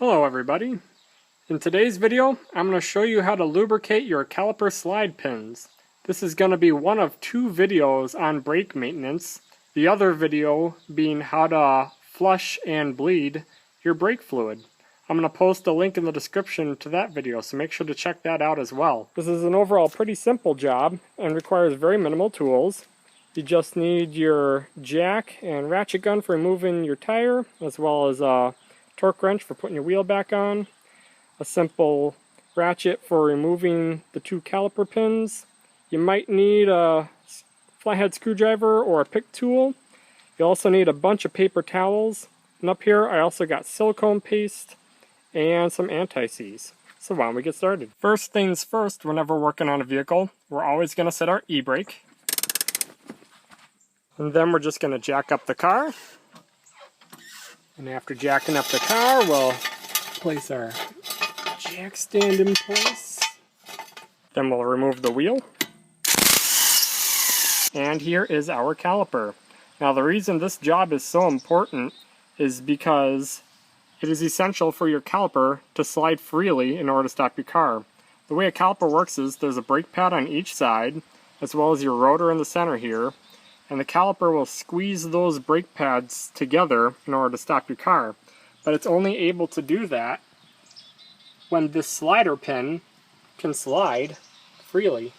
Hello everybody. In today's video, I'm going to show you how to lubricate your caliper slide pins. This is going to be one of two videos on brake maintenance, the other video being how to flush and bleed your brake fluid. I'm going to post a link in the description to that video, so make sure to check that out as well. This is an overall pretty simple job and requires very minimal tools. You just need your jack and ratchet gun for removing your tire, as well as a torque wrench for putting your wheel back on, a simple ratchet for removing the two caliper pins. You might need a flathead screwdriver or a pick tool. You also need a bunch of paper towels, and up here I also got silicone paste and some anti-seize. So why don't we get started? First things first, whenever we're working on a vehicle, we're always going to set our e-brake. And then we're just going to jack up the car. And after jacking up the car, we'll place our jack stand in place. Then we'll remove the wheel. And here is our caliper. Now the reason this job is so important is because it is essential for your caliper to slide freely in order to stop your car. The way a caliper works is there's a brake pad on each side, as well as your rotor in the center here. And the caliper will squeeze those brake pads together in order to stop your car. But it's only able to do that when this slider pin can slide freely,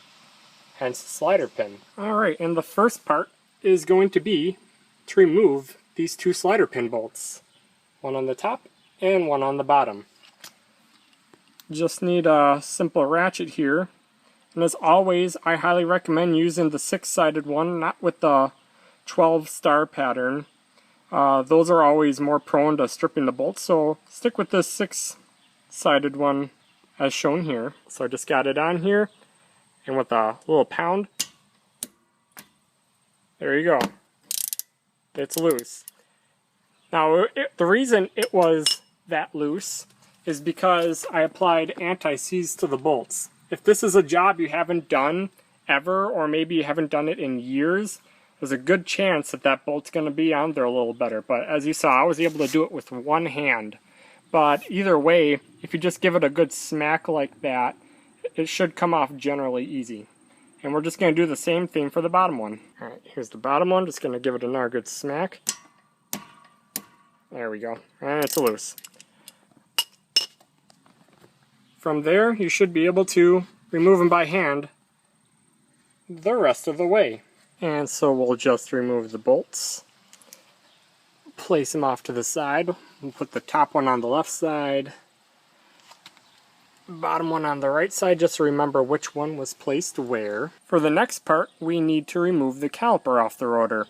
hence the slider pin. Alright, and the first part is going to be to remove these two slider pin bolts. One on the top and one on the bottom. Just need a simple ratchet here. And as always, I highly recommend using the 6-sided one, not with the 12-star pattern. Those are always more prone to stripping the bolts, so stick with this 6-sided one as shown here. So I just got it on here, and with a little pound, there you go. It's loose. Now, the reason it was that loose is because I applied anti-seize to the bolts. If this is a job you haven't done ever, or maybe you haven't done it in years, there's a good chance that that bolt's going to be on there a little better. But as you saw, I was able to do it with one hand. But either way, if you just give it a good smack like that, it should come off generally easy. And we're just going to do the same thing for the bottom one. Alright, here's the bottom one. Just going to give it another good smack. There we go. And it's loose. From there, you should be able to remove them by hand the rest of the way. And so we'll just remove the bolts, place them off to the side. We'll put the top one on the left side, bottom one on the right side, just to remember which one was placed where. For the next part, we need to remove the caliper off the rotor.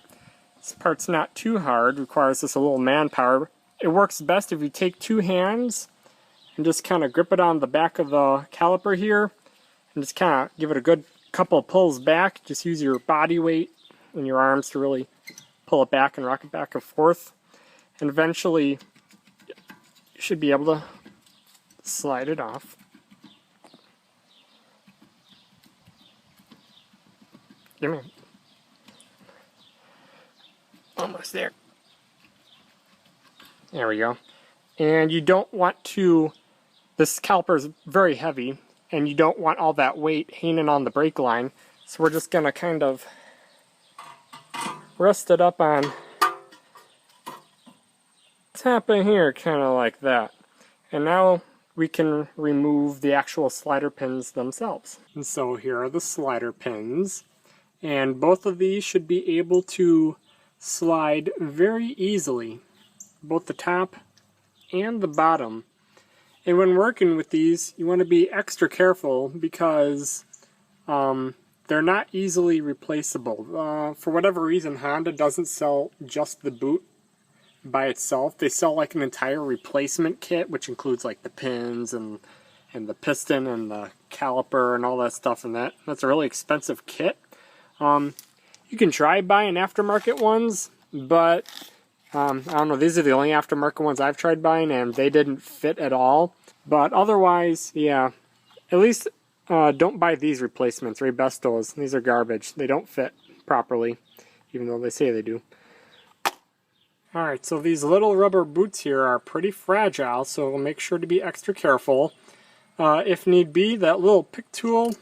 This part's not too hard, requires just a little manpower. It works best if you take two hands and just kind of grip it on the back of the caliper here and just kind of give it a good couple of pulls back. Just use your body weight and your arms to really pull it back and rock it back and forth. And eventually you should be able to slide it off. Give me almost there. There we go. And you don't want to, this caliper is very heavy, and you don't want all that weight hanging on the brake line. So we're just going to kind of rest it up on top in here, kind of like that. And now we can remove the actual slider pins themselves. And so here are the slider pins. And both of these should be able to slide very easily, both the top and the bottom. And when working with these, you want to be extra careful because they're not easily replaceable. For whatever reason, Honda doesn't sell just the boot by itself. They sell like an entire replacement kit, which includes like the pins and the piston and the caliper and all that stuff, and that's a really expensive kit. You can try buying aftermarket ones, but I don't know, these are the only aftermarket ones I've tried buying, and they didn't fit at all. But otherwise, yeah, at least don't buy these replacements, Rebestos. These are garbage. They don't fit properly, even though they say they do. Alright, so these little rubber boots here are pretty fragile, so we'll make sure to be extra careful. If need be, that little pick tool that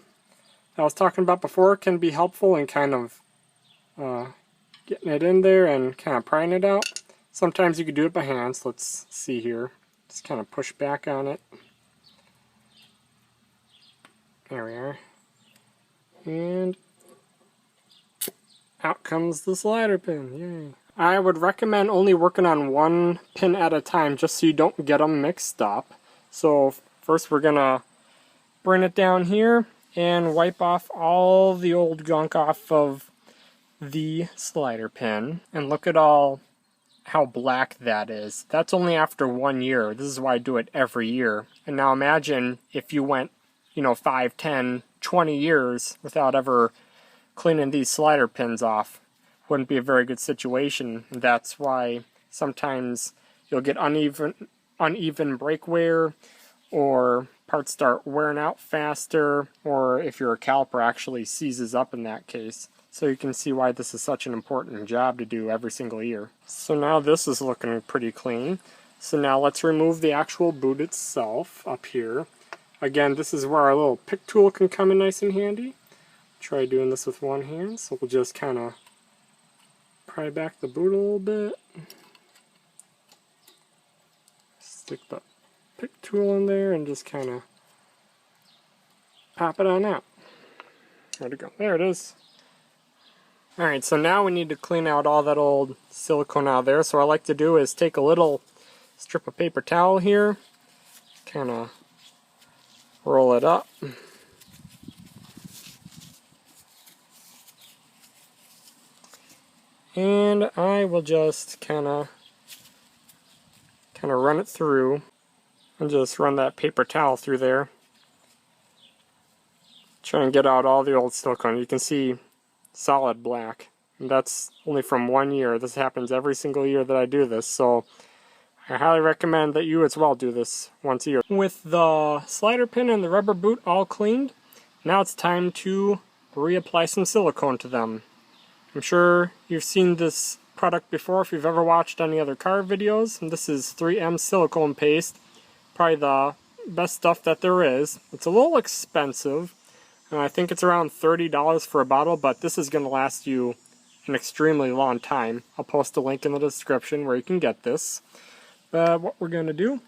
I was talking about before can be helpful in kind of getting it in there and kind of prying it out. Sometimes you can do it by hand, so let's see here. Just kind of push back on it. There we are. And out comes the slider pin. Yay. I would recommend only working on one pin at a time just so you don't get them mixed up. So first we're going to bring it down here and wipe off all the old gunk off of the slider pin. And look at how black that is. That's only after 1 year. This is why I do it every year. And now imagine if you went, 5, 10, 20 years without ever cleaning these slider pins off. Wouldn't be a very good situation. That's why sometimes you'll get uneven brake wear, or parts start wearing out faster, or if your caliper actually seizes up in that case. So you can see why this is such an important job to do every single year. So now this is looking pretty clean. So now let's remove the actual boot itself up here. Again, this is where our little pick tool can come in nice and handy. Try doing this with one hand, so we'll just kind of pry back the boot a little bit. Stick the pick tool in there and just kind of pop it on out. Where'd it go? There it is. Alright, so now we need to clean out all that old silicone out there. So what I like to do is take a little strip of paper towel here, kind of roll it up. And I will just kind of run it through and just run that paper towel through there. Try and get out all the old silicone. You can see solid black. And that's only from 1 year. This happens every single year that I do this. So I highly recommend that you as well do this once a year. With the slider pin and the rubber boot all cleaned, now it's time to reapply some silicone to them. I'm sure you've seen this product before if you've ever watched any other car videos. And this is 3M silicone paste, probably the best stuff that there is. It's a little expensive, and I think it's around $30 for a bottle, but this is going to last you an extremely long time. I'll post a link in the description where you can get this. But what we're going to do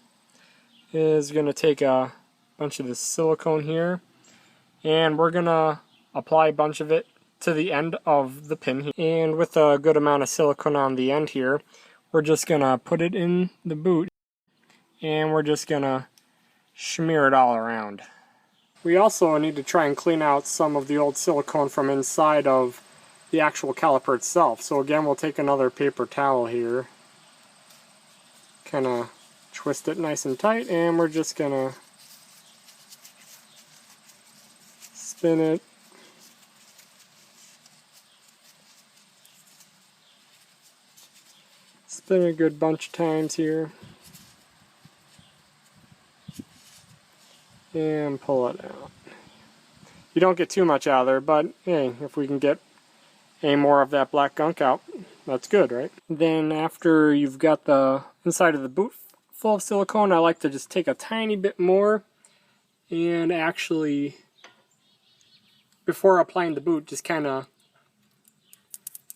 is going to take a bunch of this silicone here, and we're going to apply a bunch of it to the end of the pin here. And with a good amount of silicone on the end here, we're just going to put it in the boot, and we're just going to smear it all around. We also need to try and clean out some of the old silicone from inside of the actual caliper itself. So again, we'll take another paper towel here, kind of twist it nice and tight, and we're just going to spin it. Spin a good bunch of times here. And pull it out. You don't get too much out of there, but hey, if we can get any more of that black gunk out, that's good, right? Then after you've got the inside of the boot full of silicone, I like to just take a tiny bit more and actually, before applying the boot, just kind of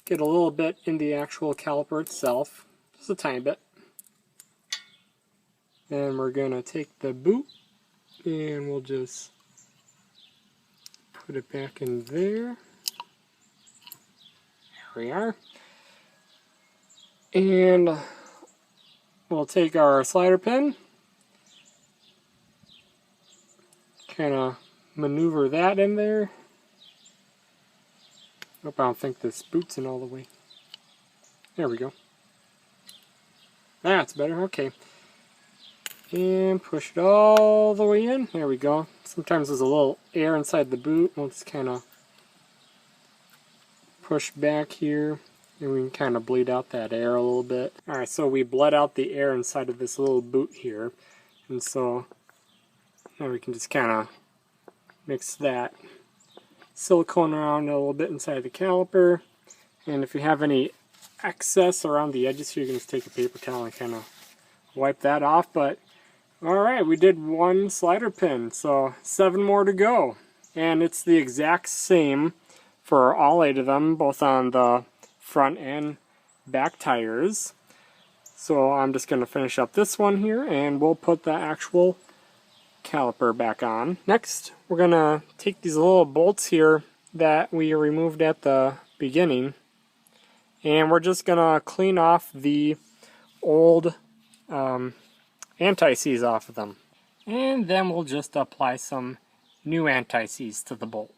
get a little bit in the actual caliper itself. Just a tiny bit. And we're going to take the boot and we'll just put it back in there. There we are. And we'll take our slider pin, kind of maneuver that in there. Hope I don't think this boot's in all the way. There we go. That's better, okay. And push it all the way in. There we go. Sometimes there's a little air inside the boot. We'll just kind of push back here, and we can kind of bleed out that air a little bit. Alright, so we bled out the air inside of this little boot here. And so now we can just kind of mix that silicone around a little bit inside the caliper. And if you have any excess around the edges, so you can just take a paper towel and kind of wipe that off. But alright, we did one slider pin, so 7 more to go. And it's the exact same for all 8 of them, both on the front and back tires. So I'm just going to finish up this one here, and we'll put the actual caliper back on. Next, we're going to take these little bolts here that we removed at the beginning, and we're just going to clean off the old anti-seize off of them. And then we'll just apply some new anti-seize to the bolt.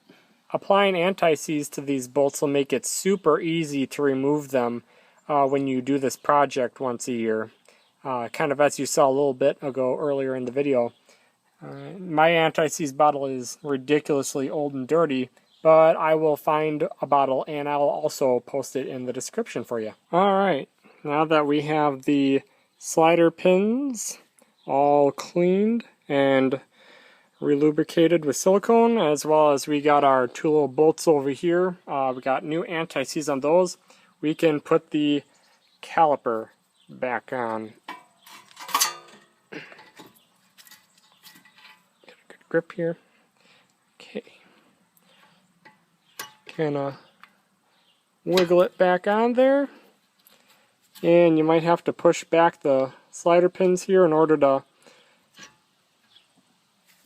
Applying anti-seize to these bolts will make it super easy to remove them when you do this project once a year. Kind of as you saw a little bit ago earlier in the video. My anti-seize bottle is ridiculously old and dirty, but I will find a bottle and I'll also post it in the description for you. Alright, now that we have the slider pins all cleaned and relubricated with silicone, as well as we got our 2 little bolts over here, we got new anti-seize on those, we can put the caliper back on. Get a good grip here. Okay. Kind of wiggle it back on there, and you might have to push back the slider pins here in order to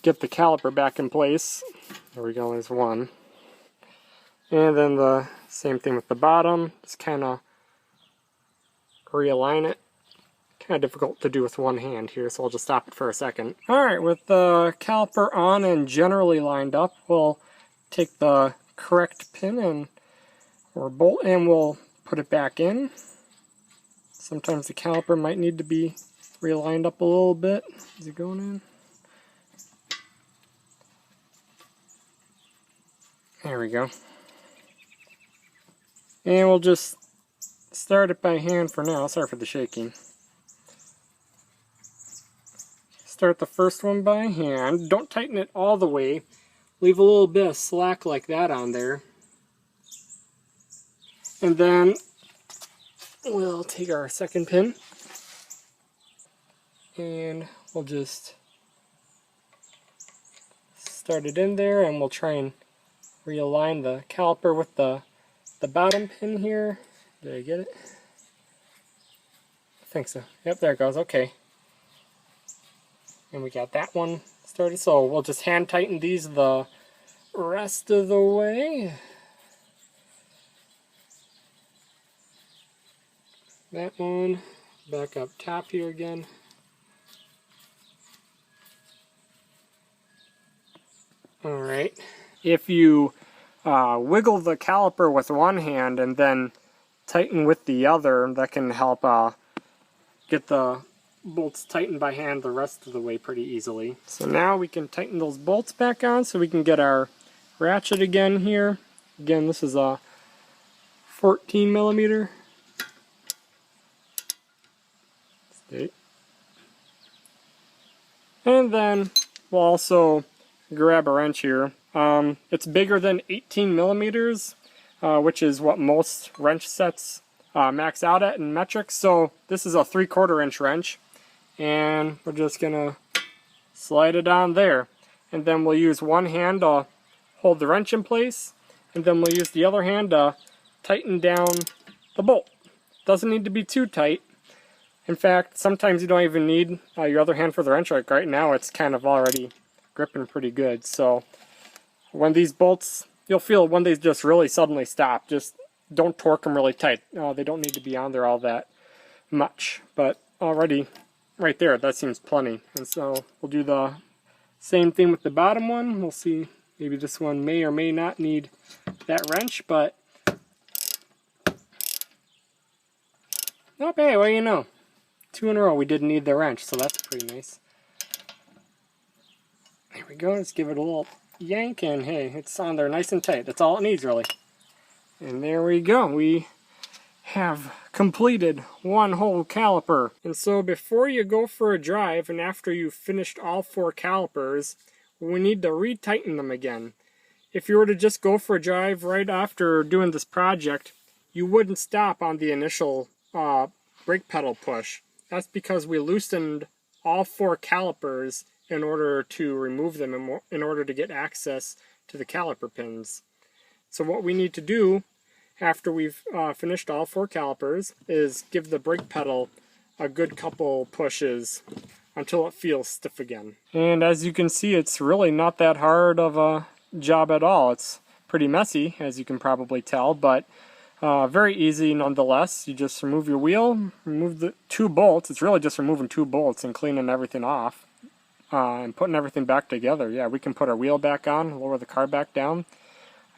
get the caliper back in place. There we go, there's one. And then the same thing with the bottom, just kind of realign it. Kind of difficult to do with one hand here, so I'll just stop it for a second. Alright, with the caliper on and generally lined up, we'll take the correct pin and or bolt and we'll put it back in. Sometimes the caliper might need to be realigned up a little bit. Is it going in? There we go. And we'll just start it by hand for now. Sorry for the shaking. Start the first one by hand. Don't tighten it all the way. Leave a little bit of slack like that on there. And then we'll take our second pin and we'll just start it in there, and we'll try and realign the caliper with the bottom pin here. Did I get it? I think so. Yep, there it goes. Okay. And we got that one started, so we'll just hand tighten these the rest of the way. That one, back up top here again. Alright, if you wiggle the caliper with one hand and then tighten with the other, that can help get the bolts tightened by hand the rest of the way pretty easily. So now we can tighten those bolts back on so we can get our ratchet again here. Again, this is a 14 millimeter. And then we'll also grab a wrench here. It's bigger than 18 millimeters, which is what most wrench sets max out at in metric. So this is a 3/4 inch wrench, and we're just gonna slide it on there. And then we'll use one hand to hold the wrench in place, and then we'll use the other hand to tighten down the bolt. Doesn't need to be too tight. In fact, sometimes you don't even need your other hand for the wrench. Like right now, it's kind of already gripping pretty good. So when these bolts, you'll feel when they just really suddenly stop, just don't torque them really tight. They don't need to be on there all that much. But already, right there, that seems plenty. And so we'll do the same thing with the bottom one. We'll see, maybe this one may or may not need that wrench, but not bad, well, you know. 2 in a row we didn't need the wrench, so that's pretty nice. There we go, let's give it a little yank, and hey, it's on there nice and tight. That's all it needs, really. And there we go, we have completed one whole caliper. And so before you go for a drive, and after you've finished all 4 calipers, we need to retighten them again. If you were to just go for a drive right after doing this project, you wouldn't stop on the initial brake pedal push. That's because we loosened all 4 calipers in order to remove them, in order to get access to the caliper pins. So what we need to do after we've finished all 4 calipers is give the brake pedal a good couple pushes until it feels stiff again. And as you can see, it's really not that hard of a job at all. It's pretty messy, as you can probably tell, but very easy nonetheless. You just remove your wheel, remove the 2 bolts. It's really just removing 2 bolts and cleaning everything off and putting everything back together. Yeah, we can put our wheel back on, lower the car back down.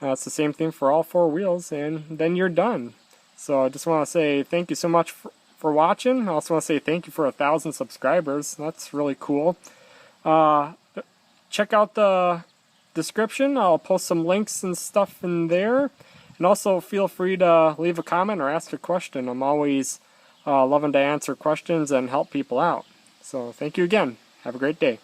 It's the same thing for all 4 wheels, and then you're done. So I just want to say thank you so much for watching. I also want to say thank you for 1,000 subscribers. That's really cool. Check out the description. I'll post some links and stuff in there. And also feel free to leave a comment or ask a question. I'm always loving to answer questions and help people out. So thank you again. Have a great day.